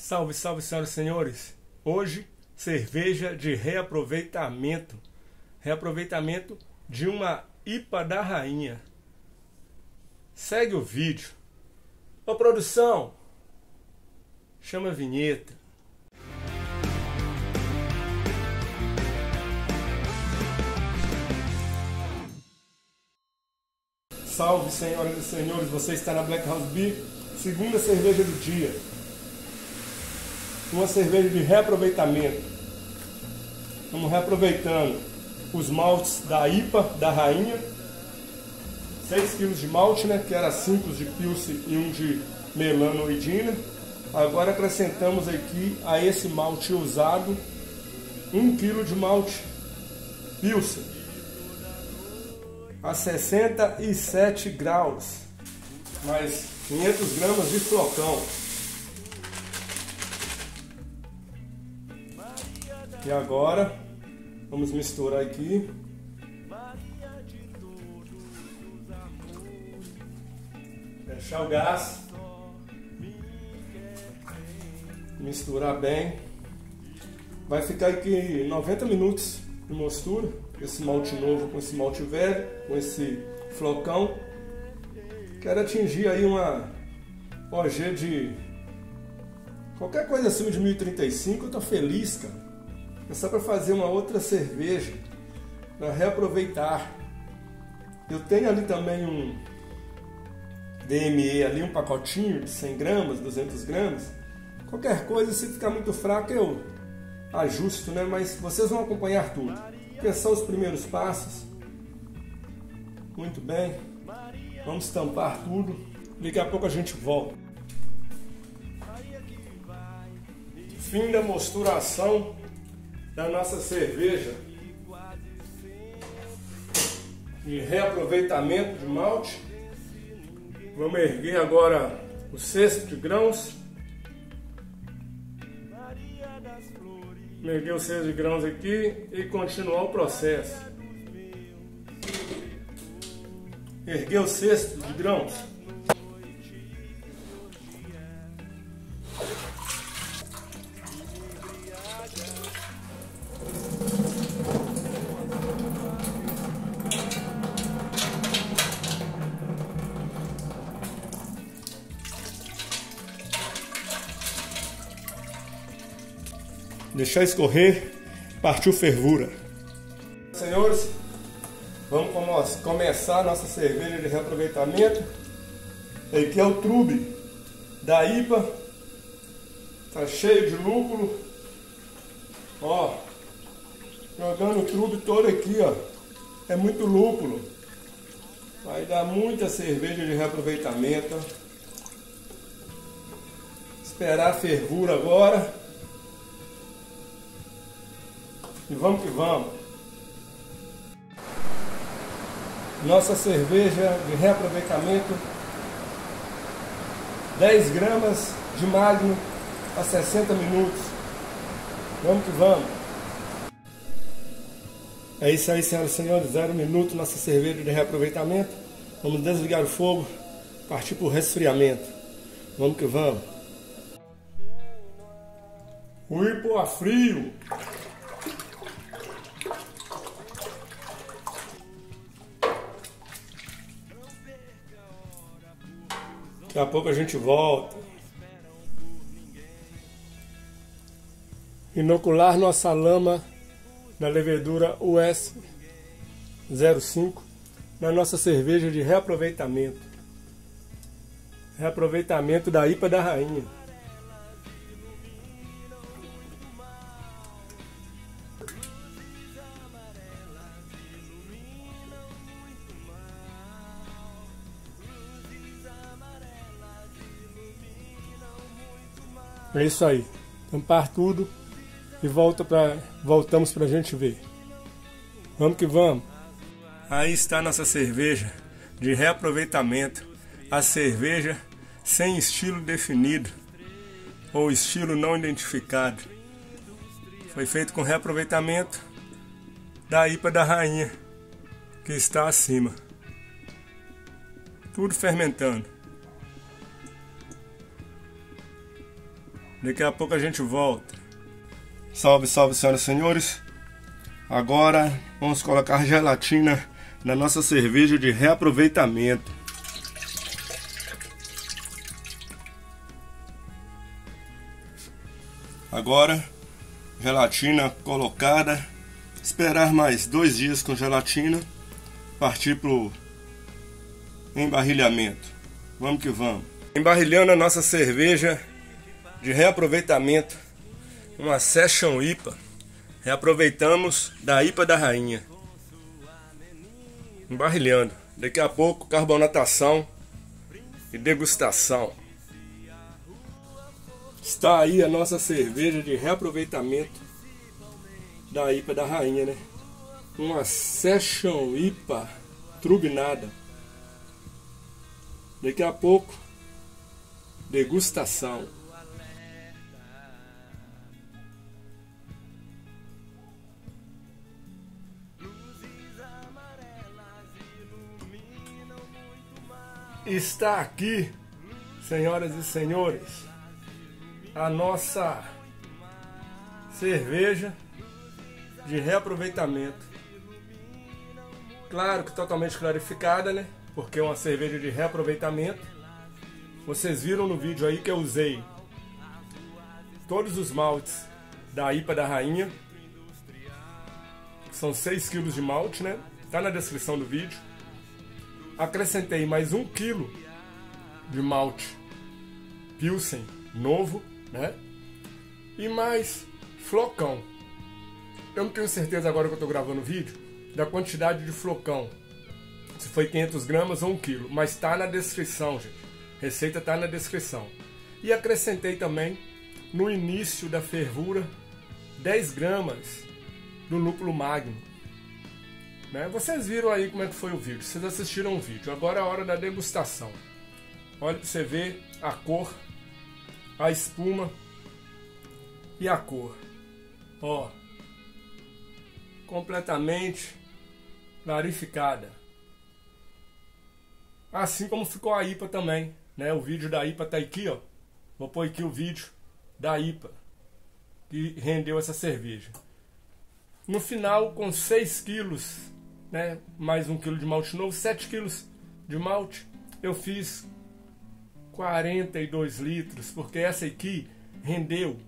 Salve, salve, senhoras e senhores! Hoje, cerveja de reaproveitamento. Reaproveitamento de uma IPA da Rainha. Segue o vídeo. Ô produção, chama a vinheta. Salve, senhoras e senhores! Você está na Black House Beer, segunda cerveja do dia. Uma cerveja de reaproveitamento. Estamos reaproveitando os maltes da IPA da Rainha. 6 kg de malte, né? Que era 5 de Pilsen e 1 de Melanoidina. Agora acrescentamos aqui a esse malte usado 1 kg de malte Pilsen a 67 graus, mais 500 gramas de flocão. E agora vamos misturar aqui. Deixar o gás. Misturar bem. Vai ficar aqui 90 minutos de mostura. Esse malte novo com esse malte velho, com esse flocão. Quero atingir aí uma OG de qualquer coisa acima de 1035. Eu tô feliz, cara. É só para fazer uma outra cerveja, para reaproveitar. Eu tenho ali também um DME, ali um pacotinho de 100 gramas, 200 gramas. Qualquer coisa, se ficar muito fraco, eu ajusto, né? Mas vocês vão acompanhar tudo. Pensar os primeiros passos. Muito bem. Vamos tampar tudo. Daqui a pouco a gente volta. Fim da mosturação da nossa cerveja de reaproveitamento de malte. Vamos erguer agora o cesto de grãos. Erguer o cesto de grãos aqui e continuar o processo. Erguer o cesto de grãos. Deixar escorrer, partiu fervura. Senhores, vamos começar a nossa cerveja de reaproveitamento. Aqui é o trube da IPA. Tá cheio de lúpulo. Ó, jogando o trube todo aqui, ó. É muito lúpulo. Vai dar muita cerveja de reaproveitamento. Esperar a fervura agora. E vamos que vamos. Nossa cerveja de reaproveitamento. 10 gramas de Magnum a 60 minutos. Vamos que vamos. É isso aí, senhoras e senhores. 0 minuto nossa cerveja de reaproveitamento. Vamos desligar o fogo. Partir para o resfriamento. Vamos que vamos. O IPA a frio. Daqui a pouco a gente volta. Inocular nossa lama da levedura US 05 na nossa cerveja de reaproveitamento. Reaproveitamento da IPA da Rainha. É isso aí, tampar tudo e voltamos pra gente ver. Vamos que vamos. Aí está nossa cerveja de reaproveitamento, a cerveja sem estilo definido ou estilo não identificado. Foi feito com reaproveitamento da IPA da Rainha, que está acima. Tudo fermentando. Daqui a pouco a gente volta. Salve, salve, senhoras e senhores. Agora vamos colocar gelatina na nossa cerveja de reaproveitamento. Agora, gelatina colocada. Esperar mais 2 dias com gelatina. Partir pro embarrilhamento. Vamos que vamos. Embarrilhando a nossa cerveja de reaproveitamento. Uma Session IPA. Reaproveitamos da IPA da Rainha. Embarrilhando. Daqui a pouco, carbonatação e degustação. Está aí a nossa cerveja de reaproveitamento da IPA da Rainha, né? Uma Session IPA turbinada. Daqui a pouco, degustação. Está aqui, senhoras e senhores, a nossa cerveja de reaproveitamento. Claro que totalmente clarificada, né? Porque é uma cerveja de reaproveitamento. Vocês viram no vídeo aí que eu usei todos os maltes da IPA da Rainha. São 6 kg de malte, né? Tá na descrição do vídeo. Acrescentei mais 1 kg de malte Pilsen novo, né? E mais flocão. Eu não tenho certeza agora que eu tô gravando o vídeo da quantidade de flocão, se foi 500 gramas ou 1 kg, mas tá na descrição, gente. Receita tá na descrição. E acrescentei também no início da fervura 10 gramas do lúpulo magno. Né? Vocês viram aí como é que foi o vídeo, vocês assistiram o vídeo. Agora é a hora da degustação. Olha para você ver a cor, a espuma e a cor. Ó, completamente clarificada. Assim como ficou a IPA também, né? O vídeo da IPA tá aqui, ó. Vou pôr aqui o vídeo da IPA que rendeu essa cerveja. No final, com 6 quilos, né? Mais 1 kg de malte novo, 7 quilos de malte, eu fiz 42 litros, porque essa aqui rendeu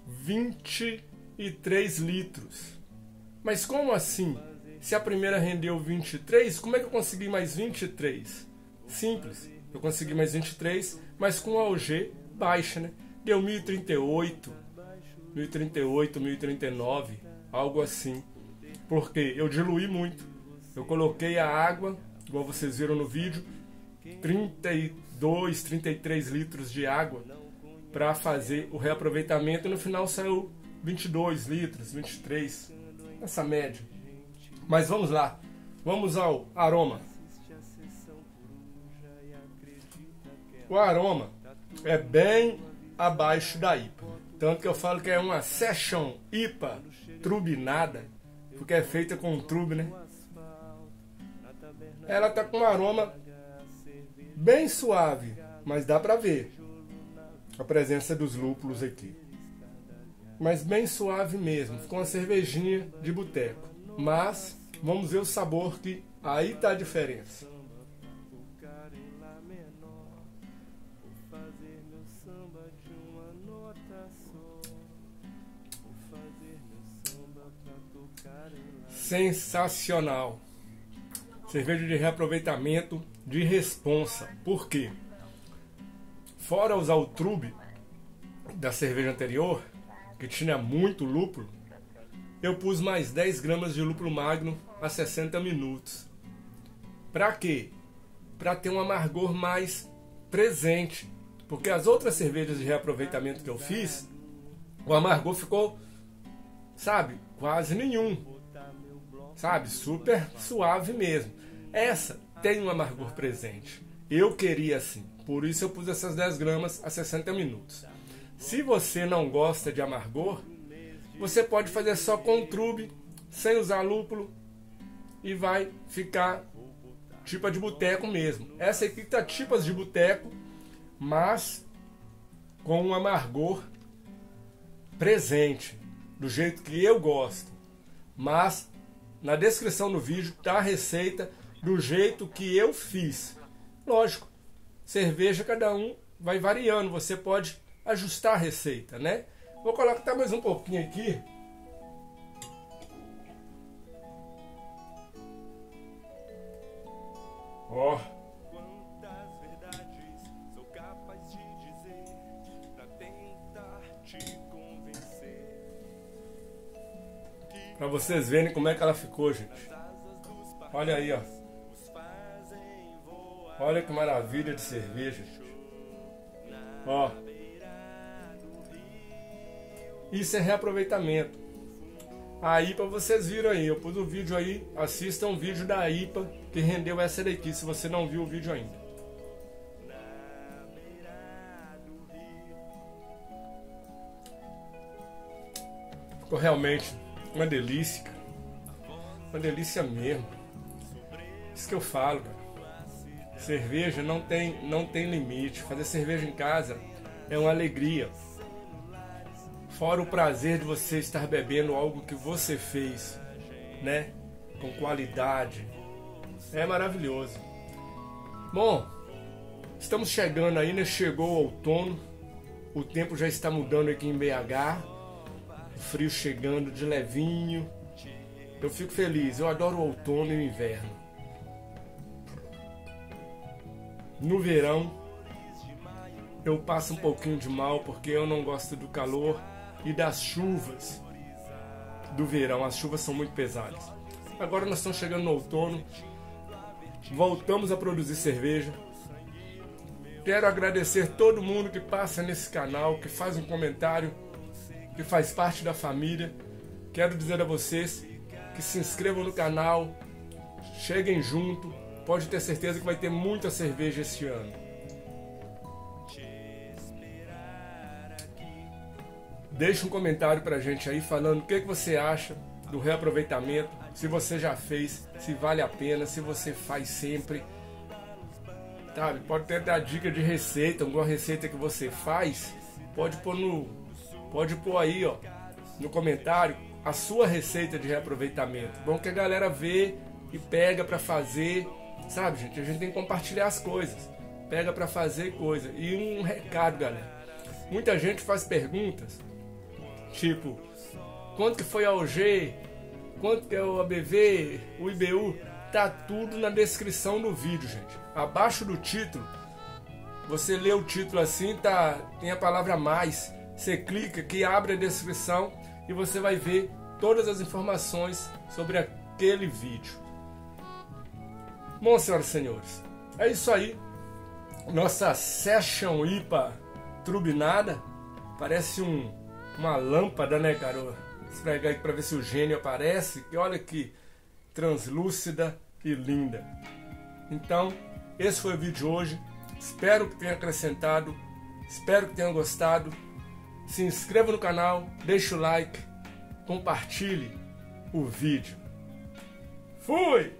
23 litros. Mas como assim? Se a primeira rendeu 23, como é que eu consegui mais 23? Simples, eu consegui mais 23, mas com a OG baixa, né? Deu 1038, 1039, algo assim. Porque eu diluí muito. Eu coloquei a água, igual vocês viram no vídeo, 32, 33 litros de água para fazer o reaproveitamento, e no final saiu 22 litros, 23, essa média. Mas vamos lá, vamos ao aroma. O aroma é bem abaixo da IPA, tanto que eu falo que é uma Session IPA turbinada, porque é feita com trube, né? Ela tá com um aroma bem suave, mas dá pra ver a presença dos lúpulos aqui. Mas bem suave mesmo, ficou uma cervejinha de boteco. Mas vamos ver o sabor, que aí tá a diferença. Sensacional. Cerveja de reaproveitamento de responsa. Por quê? Fora usar o trube da cerveja anterior, que tinha muito lúpulo, eu pus mais 10 gramas de lúpulo magno a 60 minutos. Pra quê? Pra ter um amargor mais presente. Porque as outras cervejas de reaproveitamento que eu fiz, o amargor ficou, sabe, quase nenhum. Sabe, super suave mesmo. Essa tem um amargor presente. Eu queria assim. Por isso eu pus essas 10 gramas a 60 minutos. Se você não gosta de amargor, você pode fazer só com trube, sem usar lúpulo, e vai ficar tipo de boteco mesmo. Essa aqui tá tipo de boteco, mas com um amargor presente, do jeito que eu gosto. Mas na descrição do vídeo tá a receita do jeito que eu fiz. Lógico, cerveja cada um vai variando, você pode ajustar a receita, né? Vou colocar mais um pouquinho aqui. Ó. Quantas verdades sou capaz de dizer pra tentar te convencer? Pra vocês verem como é que ela ficou, gente. Olha aí, ó. Olha que maravilha de cerveja, gente. Ó. Isso é reaproveitamento. A IPA vocês viram aí, eu pus o vídeo aí, assistam o vídeo da IPA que rendeu essa daqui, se você não viu o vídeo ainda. Ficou realmente uma delícia, cara. Uma delícia mesmo. Isso que eu falo, cara. Cerveja não tem limite. Fazer cerveja em casa é uma alegria. Fora o prazer de você estar bebendo algo que você fez, né? Com qualidade. É maravilhoso. Bom, estamos chegando aí, né? Chegou o outono. O tempo já está mudando aqui em BH. O frio chegando de levinho. Eu fico feliz. Eu adoro o outono e o inverno. No verão, eu passo um pouquinho de mal porque eu não gosto do calor e das chuvas do verão. As chuvas são muito pesadas. Agora nós estamos chegando no outono. Voltamos a produzir cerveja. Quero agradecer todo mundo que passa nesse canal, que faz um comentário, que faz parte da família. Quero dizer a vocês que se inscrevam no canal, cheguem junto. Pode ter certeza que vai ter muita cerveja esse ano. Deixa um comentário pra gente aí falando o que você acha do reaproveitamento, se você já fez, se vale a pena, se você faz sempre. Sabe? Pode ter dar dica de receita, alguma receita que você faz, pode pôr aí, ó, no comentário a sua receita de reaproveitamento. Bom que a galera vê e pega pra fazer, sabe, gente? A gente tem que compartilhar as coisas. Pega pra fazer coisa. E um recado, galera. Muita gente faz perguntas tipo, quanto que foi a OG, quanto que é o ABV, o IBU, tá tudo na descrição do vídeo, gente. Abaixo do título, você lê o título assim, tem a palavra mais, você clica aqui, abre a descrição e você vai ver todas as informações sobre aquele vídeo. Bom, senhoras e senhores, é isso aí. Nossa Session IPA turbinada, parece uma lâmpada, né, cara? Vou esfregar aqui pra ver se o gênio aparece. Que olha que translúcida e linda. Então, esse foi o vídeo de hoje. Espero que tenha acrescentado. Espero que tenham gostado. Se inscreva no canal, deixe o like, compartilhe o vídeo. Fui!